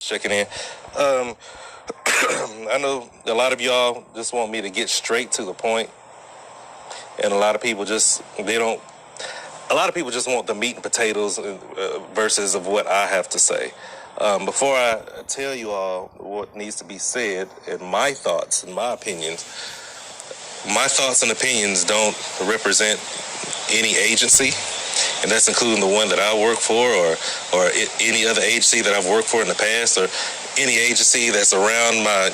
Checking in. I know a lot of y'all just want me to get straight to the point, and a lot of people just want the meat and potatoes versus of what I have to say. Before I tell you all what needs to be said and my thoughts and my opinions don't represent any agency, and that's including the one that I work for or any other agency that I've worked for in the past or any agency that's around my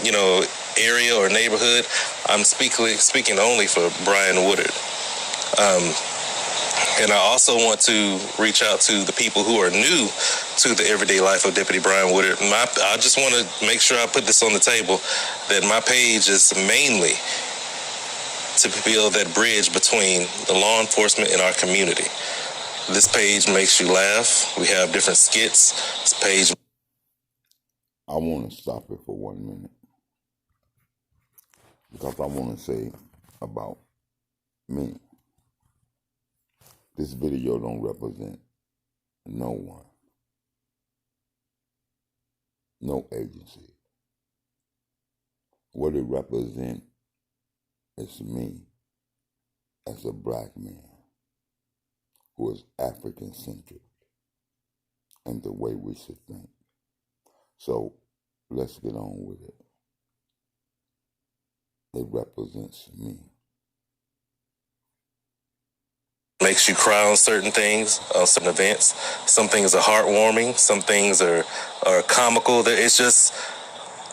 area or neighborhood. I'm speaking only for Brian Woodard. And I also want to reach out to the people who are new to the everyday life of Deputy Brian Woodard. I just want to make sure I put this on the table, that my page is mainly to build that bridge between the law enforcement and our community. This page makes you laugh. We have different skits. This page... I want to stop it for 1 minute because I want to say about me. This video don't represent no one, no agency. What it represents is me as a black man who is African-centric and the way we should think. So let's get on with it. It represents me. Makes you cry on certain things, on certain events. Some things are heartwarming. Some things are comical. It's just,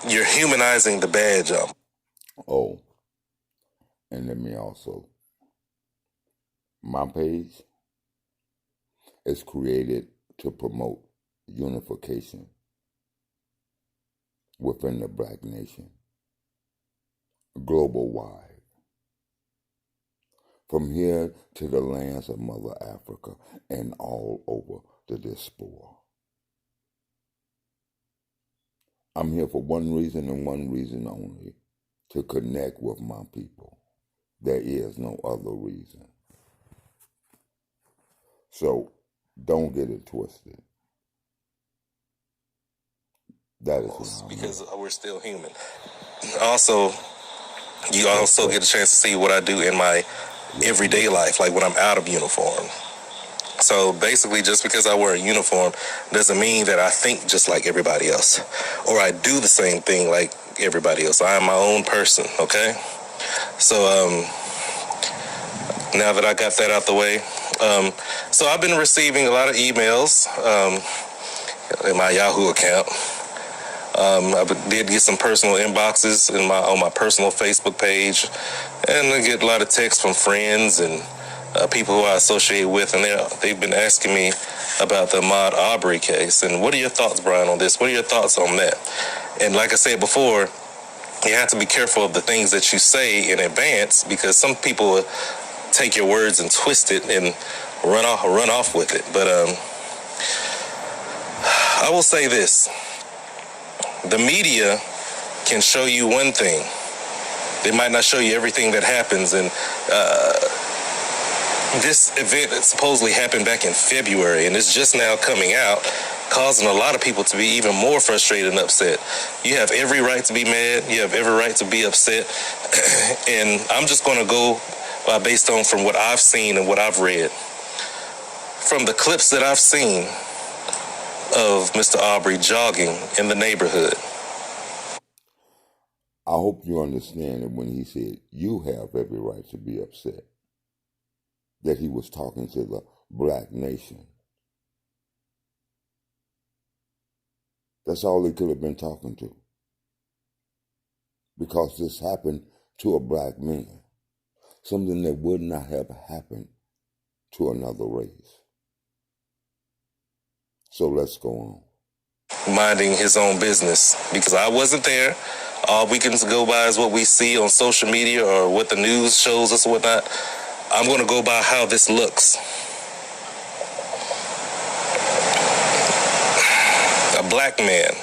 you're humanizing the badge. Oh, and let me also, my page is created to promote unification within the black nation, global-wide. From here to the lands of Mother Africa and all over the diaspora. I'm here for one reason and one reason only, to connect with my people. There is no other reason. So don't get it twisted. That is because we're still human. Also, you also get a chance to see what I do in my everyday life, like when I'm out of uniform. So basically, just because I wear a uniform doesn't mean that I think just like everybody else, or I do the same thing like everybody else. I am my own person, okay? So now that I got that out the way, so I've been receiving a lot of emails in my Yahoo account. I did get some personal inboxes on my personal Facebook page, and I get a lot of texts from friends and people who I associate with, and they've been asking me about the Ahmaud Arbery case. And what are your thoughts, Brian, on this? What are your thoughts on that? And like I said before, you have to be careful of the things that you say in advance, because some people will take your words and twist it and run off with it. But I will say this. The media can show you one thing. They might not show you everything that happens. And this event supposedly happened back in February, and it's just now coming out, causing a lot of people to be even more frustrated and upset. You have every right to be mad. You have every right to be upset. And I'm just going to go based on from what I've seen and what I've read. From the clips that I've seen of Mr. Arbery jogging in the neighborhood. I hope you understand that when he said, you have every right to be upset, that he was talking to the black nation. That's all he could have been talking to. Because this happened to a black man. Something that would not have happened to another race. So let's go on. Minding his own business, because I wasn't there. All we can go by is what we see on social media or what the news shows us or whatnot. I'm going to go by how this looks. A black man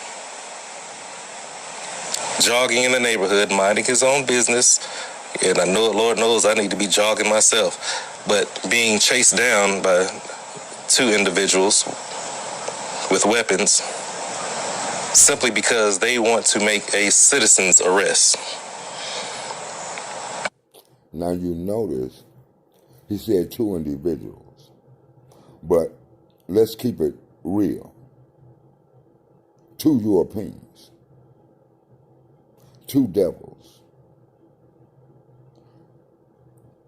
jogging in the neighborhood, minding his own business. And I know, Lord knows, I need to be jogging myself. But being chased down by two individuals with weapons simply because they want to make a citizen's arrest. Now you notice he said 2 individuals, but let's keep it real. 2 Europeans, 2 devils,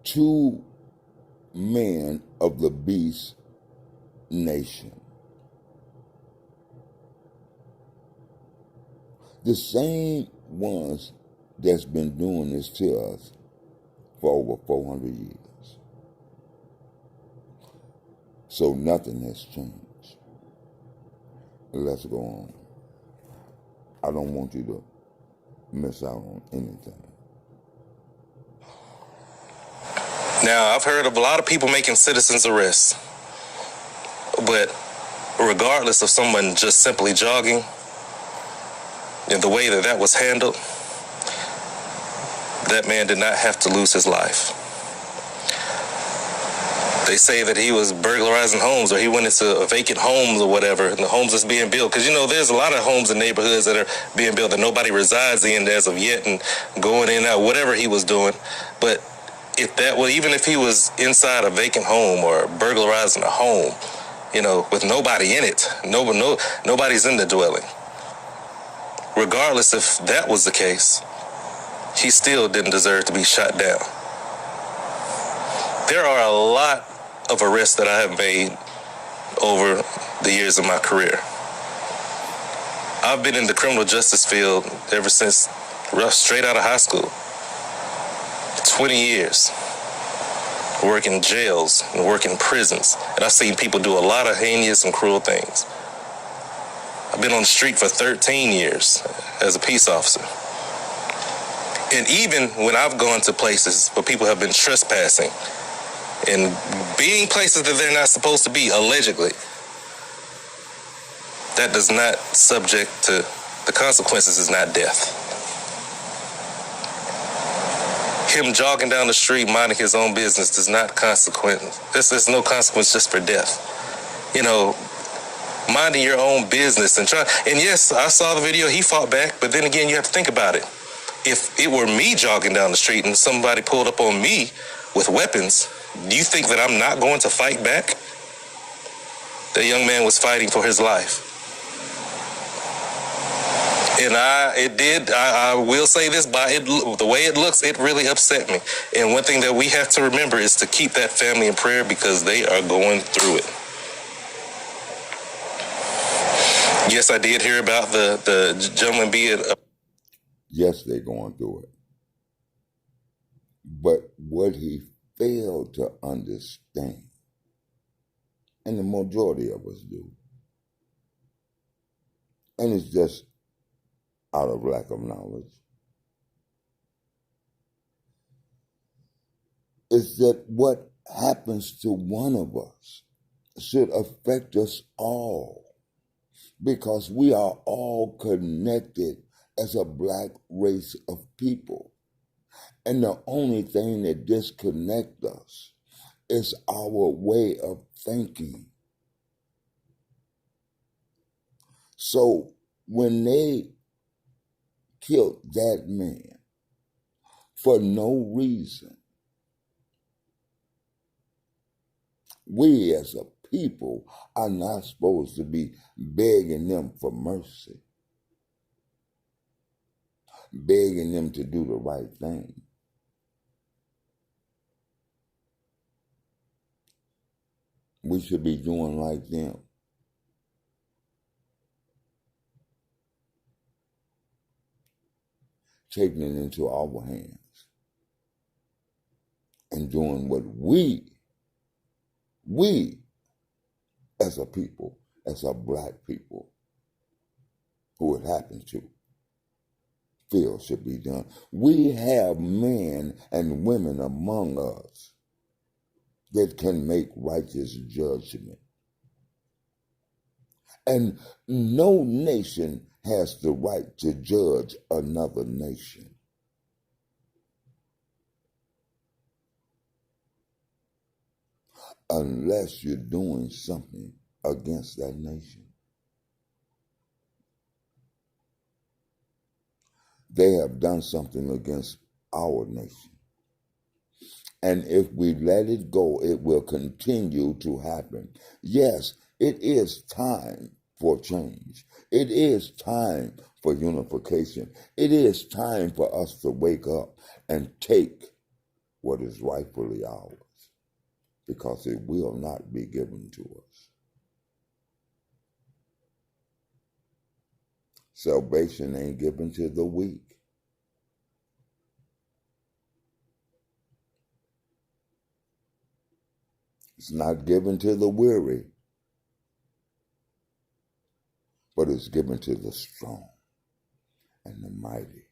2 men of the beast nation. The same ones that's been doing this to us for over 400 years. So nothing has changed. Let's go on. I don't want you to miss out on anything. Now, I've heard of a lot of people making citizens arrests, but regardless of someone just simply jogging, and the way that was handled, that man did not have to lose his life. They say that he was burglarizing homes, or he went into vacant homes or whatever, and the homes that's being built. Because, there's a lot of homes in neighborhoods that are being built that nobody resides in as of yet, and going in and out, whatever he was doing. But even if he was inside a vacant home or burglarizing a home, with nobody in it, nobody's in the dwelling. Regardless if that was the case, he still didn't deserve to be shot down. There are a lot of arrests that I have made over the years of my career. I've been in the criminal justice field ever since straight out of high school. 20 years. Working jails and working prisons. And I've seen people do a lot of heinous and cruel things. I've been on the street for 13 years as a peace officer. And even when I've gone to places where people have been trespassing and being places that they're not supposed to be, allegedly, that does not subject to, the consequences is not death. Him jogging down the street, minding his own business, does not consequence. There's no consequence just for death. Minding your own business and yes, I saw the video, he fought back, but then again, you have to think about it. If it were me jogging down the street and somebody pulled up on me with weapons, do you think that I'm not going to fight back? The young man was fighting for his life. And I will say this, the way it looks, it really upset me. And one thing that we have to remember is to keep that family in prayer, because they are going through it. Yes, I did hear about the gentleman being... Yes, they're going through it. But what he failed to understand, and the majority of us do, and it's just out of lack of knowledge, is that what happens to one of us should affect us all, because we are all connected as a black race of people. And the only thing that disconnects us is our way of thinking. So when they killed that man for no reason, we as a people are not supposed to be begging them for mercy, begging them to do the right thing. We should be doing like them. Taking it into our hands and doing what we as a people, as a black people, who it happens to, feel should be done. We have men and women among us that can make righteous judgment. And no nation has the right to judge another nation. Unless you're doing something against that nation. they have done something against our nation. And if we let it go, it will continue to happen. Yes, it is time for change. It is time for unification. It is time for us to wake up and take what is rightfully ours, because it will not be given to us. Salvation ain't given to the weak. It's not given to the weary, but it's given to the strong and the mighty.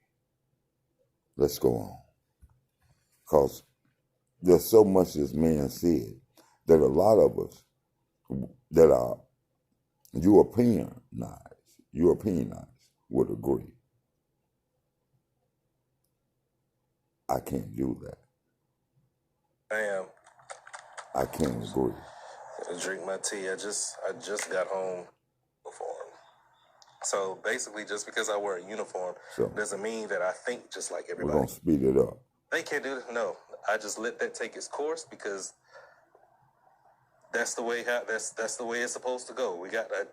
Let's go on. Because there's so much this man said that a lot of us that are Europeanized would agree. I can't do that. I can't agree. Drink my tea. I just got home uniform. So basically, just because I wear a uniform doesn't mean that I think just like everybody. We're gonna speed it up. They can't do this. No, I just let that take its course because that's the way that's the way it's supposed to go. We got that.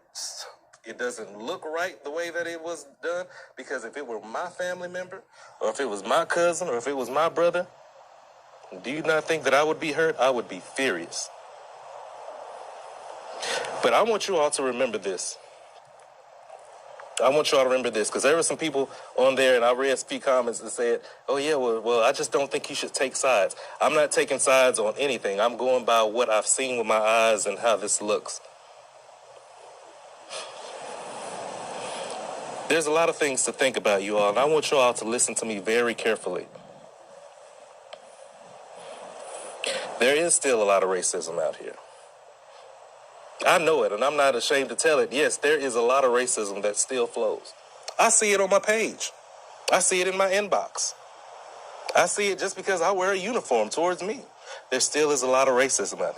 It doesn't look right the way that it was done, because if it were my family member, or if it was my cousin, or if it was my brother, do you not think that I would be hurt? I would be furious. But I want you all to remember this. I want you all to remember this, because there were some people on there, and I read a few comments that said, oh, yeah, well, I just don't think you should take sides. I'm not taking sides on anything. I'm going by what I've seen with my eyes and how this looks. There's a lot of things to think about, you all, and I want you all to listen to me very carefully. There is still a lot of racism out here. I know it, and I'm not ashamed to tell it. Yes, there is a lot of racism that still flows. I see it on my page. I see it in my inbox. I see it just because I wear a uniform towards me. There still is a lot of racism out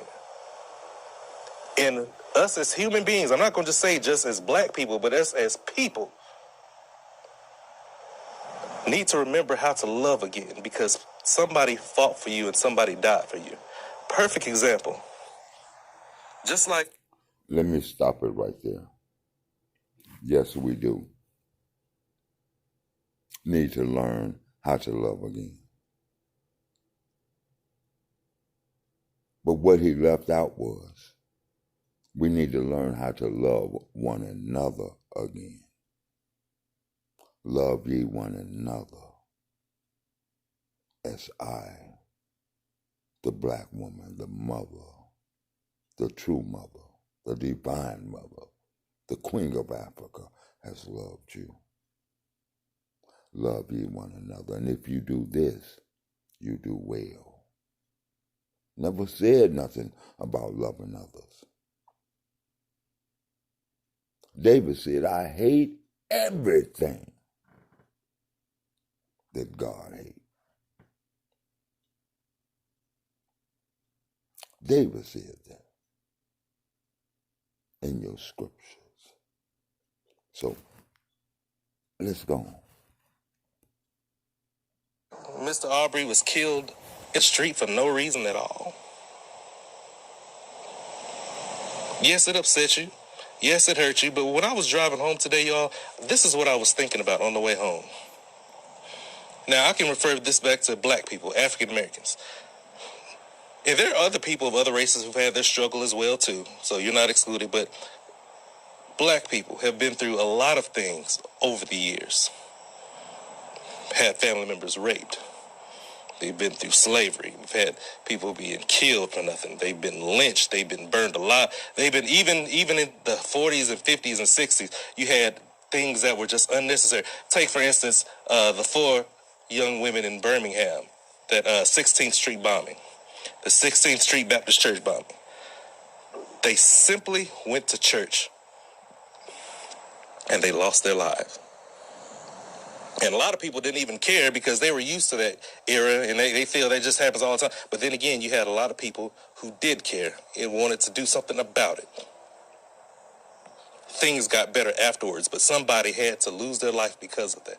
here. And us as human beings, I'm not going to just say just as black people, but us as people, need to remember how to love again, because somebody fought for you and somebody died for you. Perfect example. Just like... Let me stop it right there. Yes, we do need to learn how to love again. But what he left out was, we need to learn how to love one another again. Love ye one another as I, the black woman, the mother, the true mother, the divine mother, the Queen of Africa, has loved you. Love ye one another, and if you do this, you do well. Never said nothing about loving others. David said, I hate everything that God hates. David said that in your scriptures. So, let's go on. Mr. Arbery was killed in the street for no reason at all. Yes, it upset you. Yes, it hurt you. But when I was driving home today, y'all, this is what I was thinking about on the way home. Now, I can refer this back to black people, African Americans. And there are other people of other races who've had their struggle as well, too. So you're not excluded. But black people have been through a lot of things over the years. Had family members raped. They've been through slavery. We've had people being killed for nothing. They've been lynched. They've been burned alive. They've been, even in the 40s and 50s and 60s, you had things that were just unnecessary. Take, for instance, the 4 young women in Birmingham, that 16th Street bombing, the 16th Street Baptist Church bombing. They simply went to church and they lost their lives. And a lot of people didn't even care because they were used to that era, and they feel that just happens all the time. But then again, you had a lot of people who did care and wanted to do something about it. Things got better afterwards, but somebody had to lose their life because of that.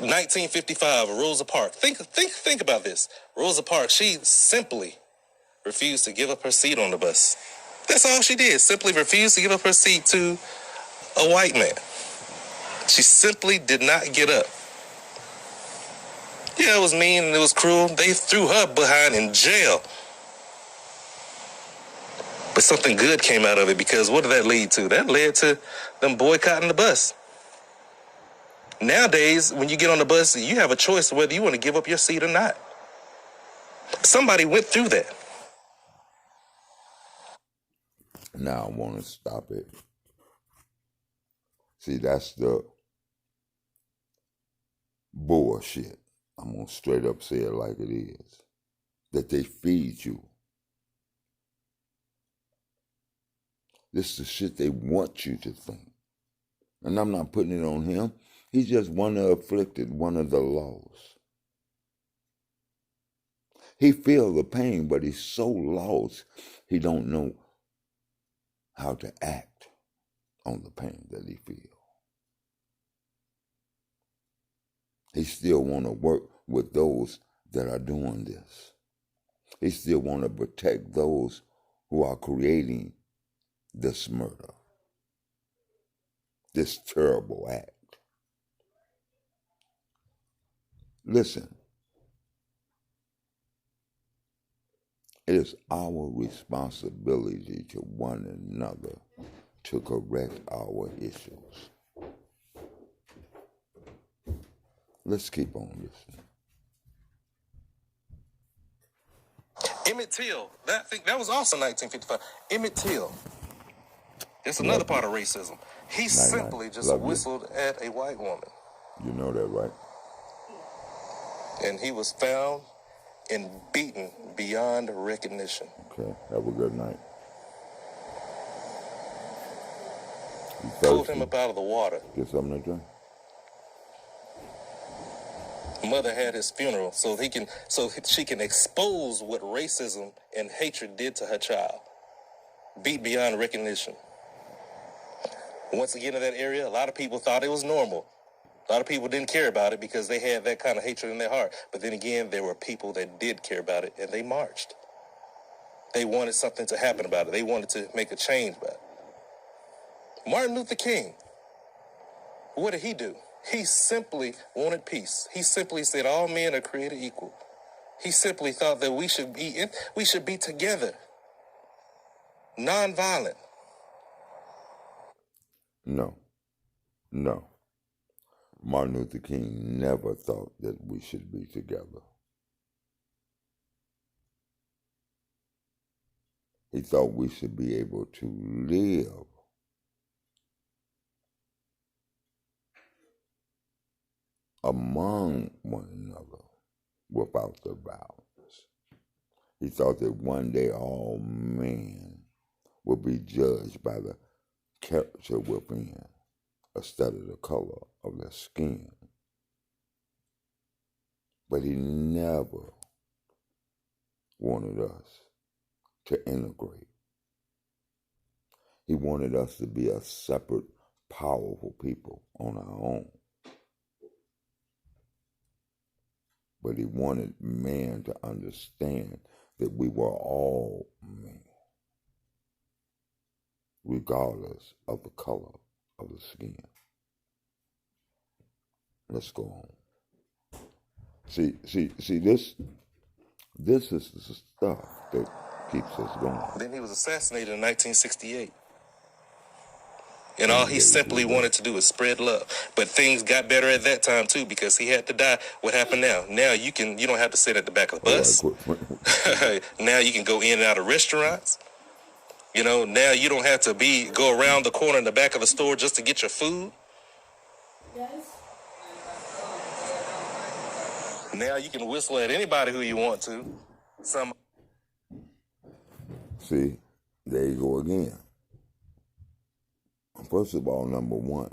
1955, Rosa Parks. Think about this. Rosa Parks, she simply refused to give up her seat on the bus. That's all she did. Simply refused to give up her seat to a white man. She simply did not get up. Yeah, it was mean and it was cruel. They threw her behind in jail. But something good came out of it, because what did that lead to? That led to them boycotting the bus. Nowadays, when you get on the bus, you have a choice of whether you want to give up your seat or not. Somebody went through that. Now I want to stop it. See, that's the bullshit. I'm going to straight up say it like it is. That they feed you. This is the shit they want you to think. And I'm not putting it on him. He's just one of the afflicted, one of the lost. He feels the pain, but he's so lost, he don't know how to act on the pain that he feels. He still want to work with those that are doing this. He still want to protect those who are creating this murder, this terrible act. Listen, it is our responsibility to one another to correct our issues. Let's keep on listening. Emmett Till, that was also 1955. Emmett Till, it's another part of racism. He simply just whistled at a white woman. You know that, right? And he was found and beaten beyond recognition. Okay, have a good night. Pulled him up out of the water. Get something to drink. Mother had his funeral so she can expose what racism and hatred did to her child. Beat beyond recognition. Once again in that area, a lot of people thought it was normal. A lot of people didn't care about it because they had that kind of hatred in their heart. But then again, there were people that did care about it, and they marched. They wanted something to happen about it. They wanted to make a change about it. Martin Luther King, what did he do? He simply wanted peace. He simply said all men are created equal. He simply thought that we should be together, nonviolent. No. Martin Luther King never thought that we should be together. He thought we should be able to live among one another without the violence. He thought that one day all men would be judged by the character within instead of the color of their skin. But he never wanted us to integrate. He wanted us to be a separate, powerful people on our own. But he wanted man to understand that we were all men, regardless of the color of the skin. Let's go on. See, this is the stuff that keeps us going. Then he was assassinated in 1968. And all he simply wanted to do was spread love. But things got better at that time, too, because he had to die. What happened now? Now you don't have to sit at the back of the bus. Now you can go in and out of restaurants. Now you don't have to go around the corner in the back of the store just to get your food. Yes. Now you can whistle at anybody who you want to. See, there you go again. First of all, number one,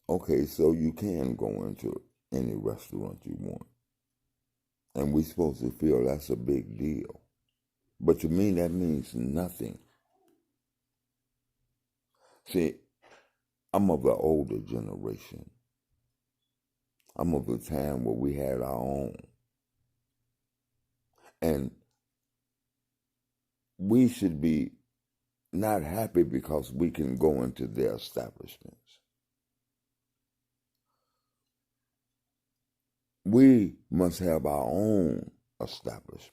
okay, so you can go into any restaurant you want. And we're supposed to feel that's a big deal. But to me, that means nothing. See, I'm of the older generation. I'm of the time where we had our own. And we should be not happy because we can go into their establishments. We must have our own establishments,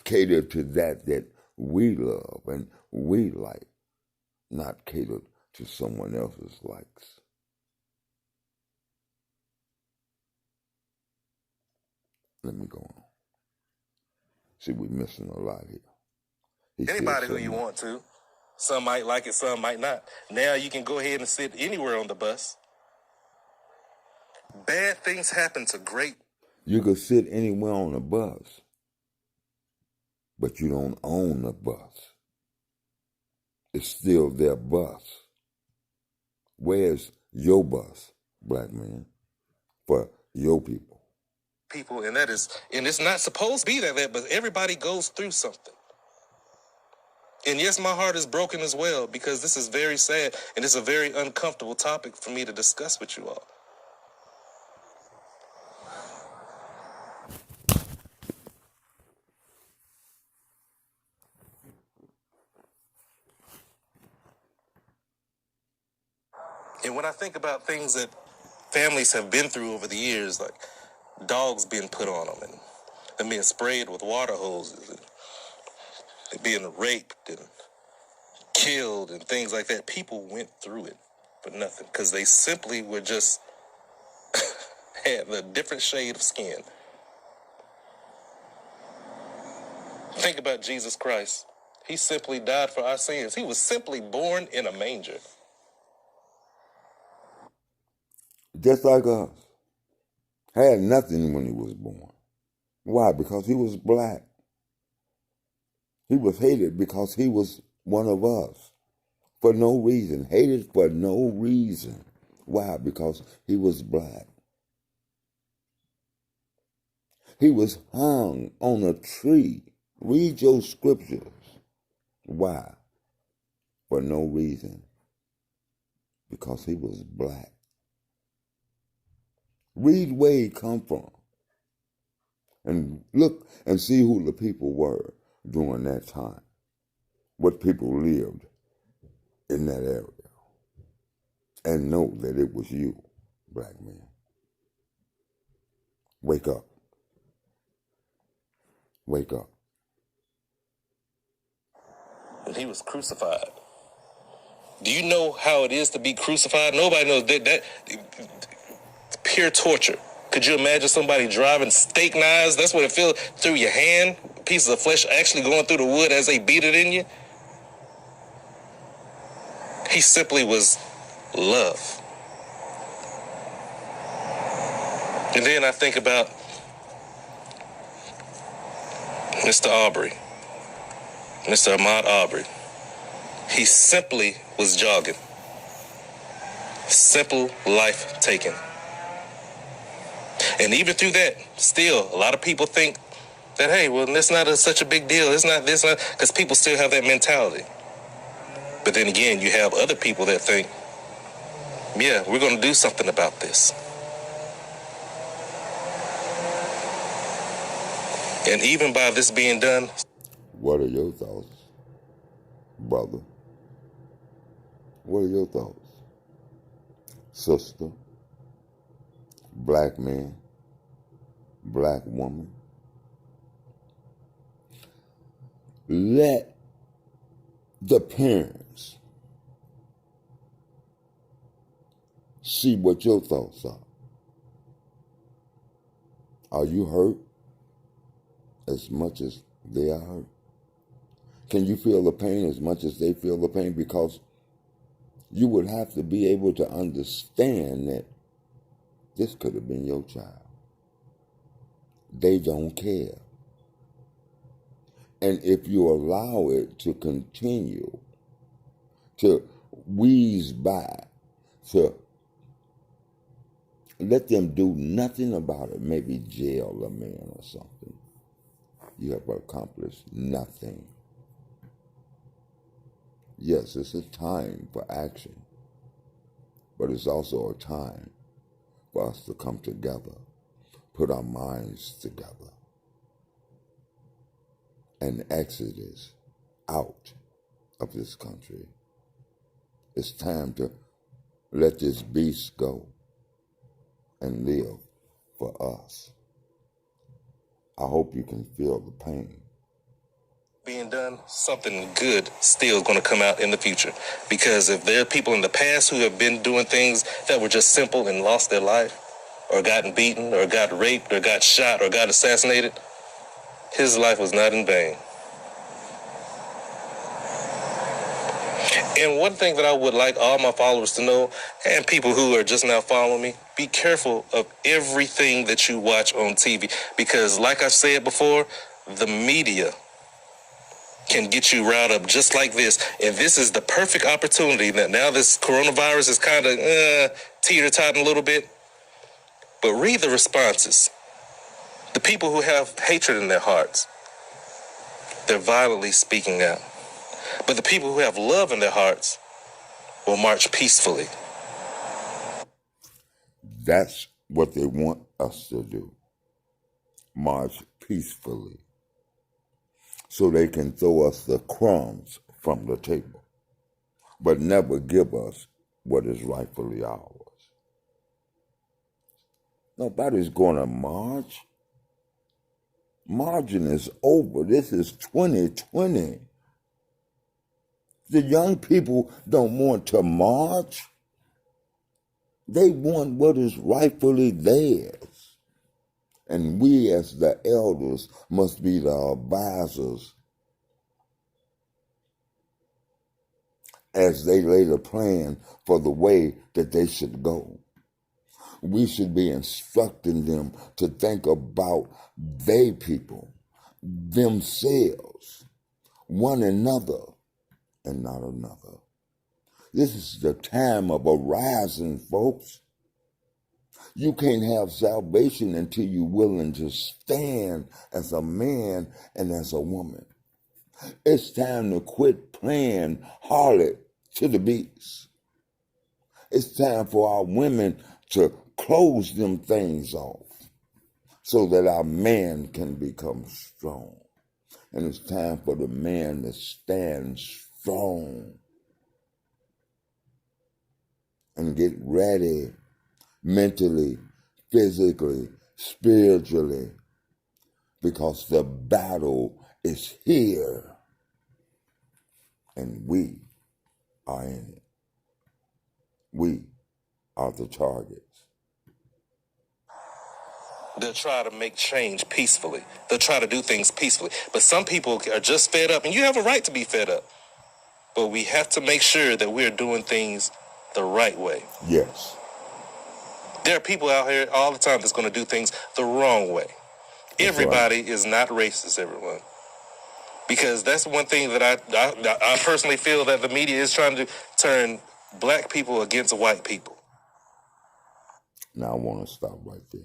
cater to that we love and we like, not cater to someone else's likes. Let me go on. See, we're missing a lot here. Anybody who you want to. Some might like it, some might not. Now you can go ahead and sit anywhere on the bus. Bad things happen to great. You could sit anywhere on a bus, but you don't own the bus. It's still their bus. Where's your bus, black man, for your people? People, and it's not supposed to be that, but everybody goes through something. And yes, my heart is broken as well, because this is very sad, and it's a very uncomfortable topic for me to discuss with you all. And when I think about things that families have been through over the years, like dogs being put on them, and them being sprayed with water hoses, and being raped and killed and things like that, people went through it for nothing because they simply were just had a different shade of skin. Think about Jesus Christ. He simply died for our sins. He was simply born in a manger. Just like us. Had nothing when he was born. Why? Because he was black. He was hated because he was one of us. For no reason. Hated for no reason. Why? Because he was black. He was hung on a tree. Read your scriptures. Why? For no reason. Because he was black. Read where he come from. And look and see who the people were during that time. What people lived in that area. And know that it was you, black man. Wake up. Wake up. And he was crucified. Do you know how it is to be crucified? Nobody knows that pure torture. Could you imagine somebody driving steak knives? That's what it feels through your hand. Pieces of flesh actually going through the wood as they beat it in you. He simply was love. And then I think about Mr. Aubrey, Mr. Ahmaud Aubrey. He simply was jogging. Simple life taken. And even through that, still, a lot of people think that, hey, well, it's not such a big deal. It's not this, because people still have that mentality. But then again, you have other people that think, yeah, we're going to do something about this. And even by this being done. What are your thoughts, brother? What are your thoughts? Sister, black man, black woman. Let the parents see what your thoughts are. Are you hurt as much as they are hurt? Can you feel the pain as much as they feel the pain? Because you would have to be able to understand that this could have been your child. They don't care. And if you allow it to continue to wheeze by, to let them do nothing about it, maybe jail a man or something, you have accomplished nothing. Yes, it's a time for action, but it's also a time for us to come together, put our minds together, and exodus out of this country. It's time to let this beast go and live for us. I hope you can feel the pain. Being done, something good still going to come out in the future. Because if there are people in the past who have been doing things that were just simple and lost their life, or gotten beaten, or got raped, or got shot, or got assassinated, his life was not in vain. And one thing that I would like all my followers to know, and people who are just now following me, be careful of everything that you watch on TV. Because like I said before, the media can get you riled up just like this. And this is the perfect opportunity that now this coronavirus is kind of teeter-totting a little bit. But read the responses. The people who have hatred in their hearts, they're violently speaking out. But the people who have love in their hearts will march peacefully. That's what they want us to do. March peacefully. So they can throw us the crumbs from the table, but never give us what is rightfully ours. Nobody's going to march. Marching is over. This is 2020. The young people don't want to march. They want what is rightfully theirs. And we as the elders must be the advisors as they lay the plan for the way that they should go. We should be instructing them to think about they people, themselves, one another, and not another. This is the time of arising, folks. You can't have salvation until you're willing to stand as a man and as a woman. It's time to quit playing harlot to the beast. It's time for our women to close them things off so that our man can become strong. And it's time for the man to stand strong and get ready mentally, physically, spiritually, because the battle is here and we are in it. We are the targets. They'll try to make change peacefully. They'll try to do things peacefully. But some people are just fed up, and you have a right to be fed up. But we have to make sure that we're doing things the right way. Yes. There are people out here all the time that's going to do things the wrong way. Everybody is not racist, everyone. Because that's one thing that I personally feel that the media is trying to turn black people against white people. Now I want to stop right there.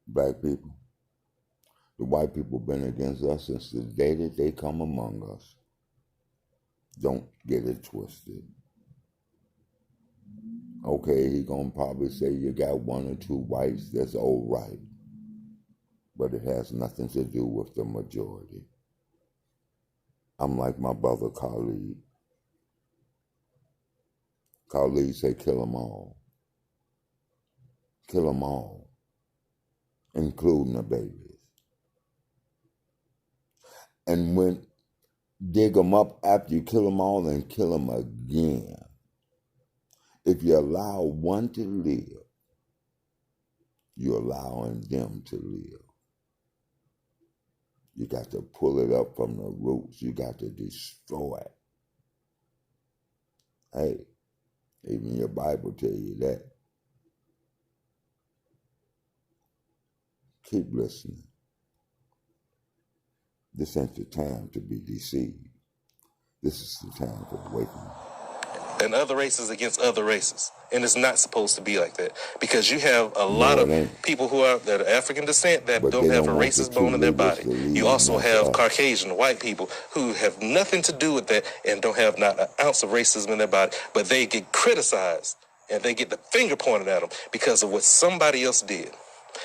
Black people, the white people been against us since the day that they come among us. Don't get it twisted. Okay, he gonna probably say you got one or two whites, that's all right. But it has nothing to do with the majority. I'm like my brother Khalid. Khalid say kill them all. Kill them all, including the babies. And when dig them up after you kill them all and kill them again. If you allow one to live, you're allowing them to live. You got to pull it up from the roots. You got to destroy it. Hey, even your Bible tell you that. Keep listening. This ain't the time to be deceived. This is the time for awakening. And other races against other races. And it's not supposed to be like that. Because you have a lot of people that are African descent that don't have a racist bone in their body. You also have Caucasian white people who have nothing to do with that and don't have not an ounce of racism in their body. But they get criticized and they get the finger pointed at them because of what somebody else did.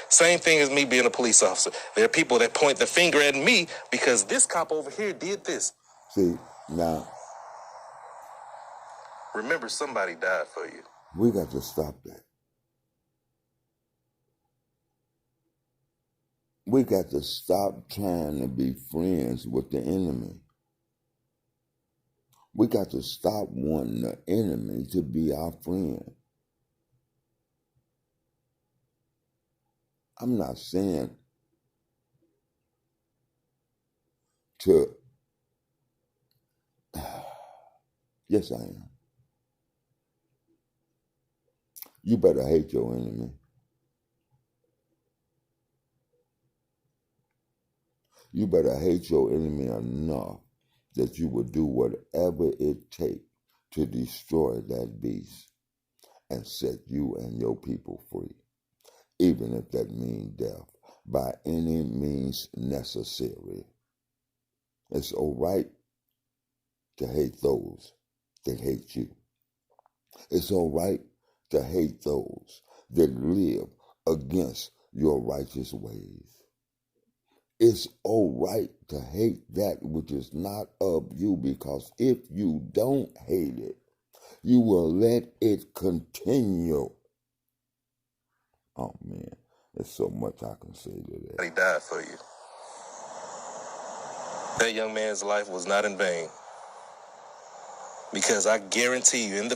Same thing as me being a police officer. There are people that point the finger at me because this cop over here did this. See, now, Remember, somebody died for you. we got to stop that. We got to stop trying to be friends with the enemy. We got to stop wanting the enemy to be our friend. I'm not saying to, yes, I am. You better hate your enemy. You better hate your enemy enough that you will do whatever it takes to destroy that beast and set you and your people free, even if that means death, by any means necessary. It's all right to hate those that hate you. It's all right to hate those that live against your righteous ways. It's all right to hate that which is not of you, because if you don't hate it, you will let it continue. Oh man, there's so much I can say to that. He died for you. That young man's life was not in vain. Because I guarantee you, in the